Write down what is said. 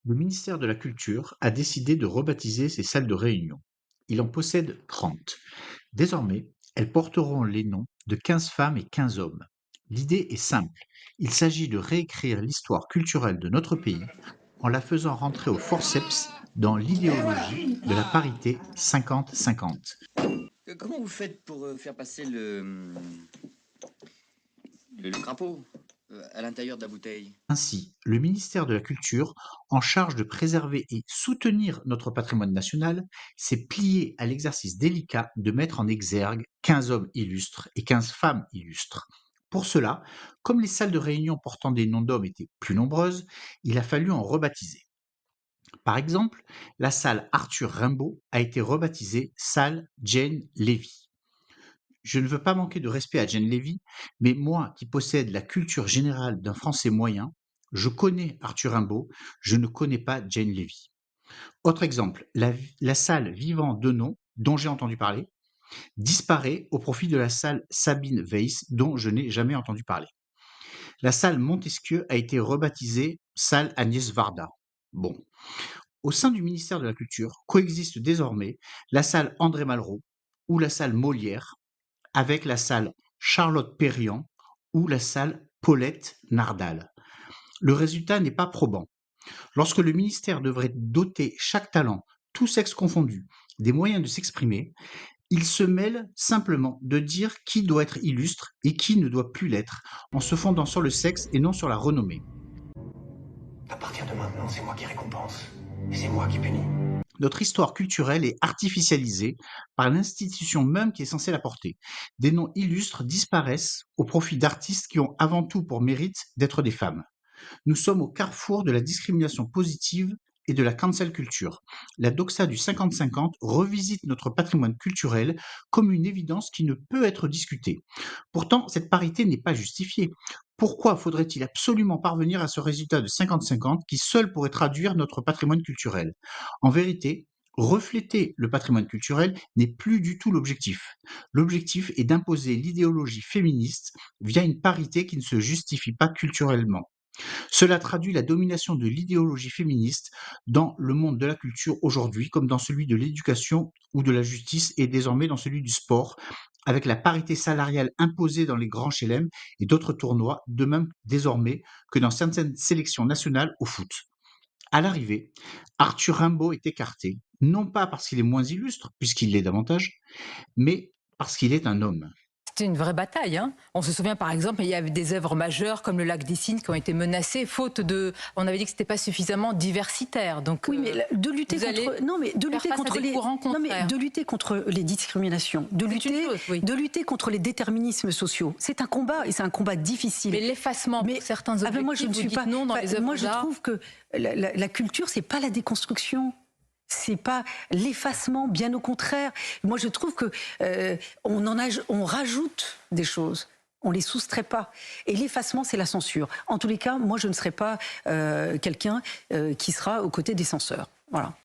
Le ministère de la Culture a décidé de rebaptiser ses salles de réunion. Il en possède 30. Désormais, elles porteront les noms de 15 femmes et 15 hommes. L'idée est simple. Il s'agit de réécrire l'histoire culturelle de notre pays en la faisant rentrer au forceps dans l'idéologie de la parité 50-50. Comment vous faites pour faire passer le crapaud à l'intérieur de la bouteille? Ainsi, le ministère de la Culture, en charge de préserver et soutenir notre patrimoine national, s'est plié à l'exercice délicat de mettre en exergue 15 hommes illustres et 15 femmes illustres. Pour cela, comme les salles de réunion portant des noms d'hommes étaient plus nombreuses, il a fallu en rebaptiser. Par exemple, la salle Arthur Rimbaud a été rebaptisée salle Jane Levy. Je ne veux pas manquer de respect à Jane Levy, mais moi qui possède la culture générale d'un Français moyen, je connais Arthur Rimbaud, je ne connais pas Jane Levy. Autre exemple, la salle Vivant Denon, dont j'ai entendu parler, disparaît au profit de la salle Sabine Weiss, dont je n'ai jamais entendu parler. La salle Montesquieu a été rebaptisée salle Agnès Varda. Bon. Au sein du ministère de la Culture coexistent désormais la salle André Malraux ou la salle Molière avec la salle Charlotte Perriand ou la salle Paulette Nardal. Le résultat n'est pas probant. Lorsque le ministère devrait doter chaque talent, tous sexes confondus, des moyens de s'exprimer, il se mêle simplement de dire qui doit être illustre et qui ne doit plus l'être, en se fondant sur le sexe et non sur la renommée. À partir de maintenant, c'est moi qui récompense. Et c'est moi qui punis. Notre histoire culturelle est artificialisée par l'institution même qui est censée la porter. Des noms illustres disparaissent au profit d'artistes qui ont avant tout pour mérite d'être des femmes. Nous sommes au carrefour de la discrimination positive et de la cancel culture. La doxa du 50-50 revisite notre patrimoine culturel comme une évidence qui ne peut être discutée. Pourtant, cette parité n'est pas justifiée. Pourquoi faudrait-il absolument parvenir à ce résultat de 50-50 qui seul pourrait traduire notre patrimoine culturel? En vérité, refléter le patrimoine culturel n'est plus du tout l'objectif. L'objectif est d'imposer l'idéologie féministe via une parité qui ne se justifie pas culturellement. Cela traduit la domination de l'idéologie féministe dans le monde de la culture aujourd'hui, comme dans celui de l'éducation ou de la justice et désormais dans celui du sport, avec la parité salariale imposée dans les grands chelem et d'autres tournois, de même désormais que dans certaines sélections nationales au foot. À l'arrivée, Arthur Rimbaud est écarté, non pas parce qu'il est moins illustre, puisqu'il l'est davantage, mais parce qu'il est un homme. C'était une vraie bataille, hein. On se souvient par exemple, il y avait des œuvres majeures comme le Lac des Cygnes qui ont été menacées faute de. On avait dit que c'était pas suffisamment diversitaire. Donc Oui, mais de lutter vous allez contre, non, mais de faire lutter face à contre des les, courants non, mais contraires. de lutter contre les discriminations, C'est une chose, oui. de lutter contre les déterminismes sociaux. C'est un combat et c'est un combat difficile. Mais l'effacement pour certains ah objectifs, ben moi je ne vous suis dites pas. non dans les œuvres Moi je d'art. trouve que la culture c'est pas la déconstruction. C'est pas l'effacement, bien au contraire. Moi, je trouve que on rajoute des choses. On les soustrait pas. Et l'effacement, c'est la censure. En tous les cas, moi, je ne serai pas quelqu'un qui sera aux côtés des censeurs. Voilà.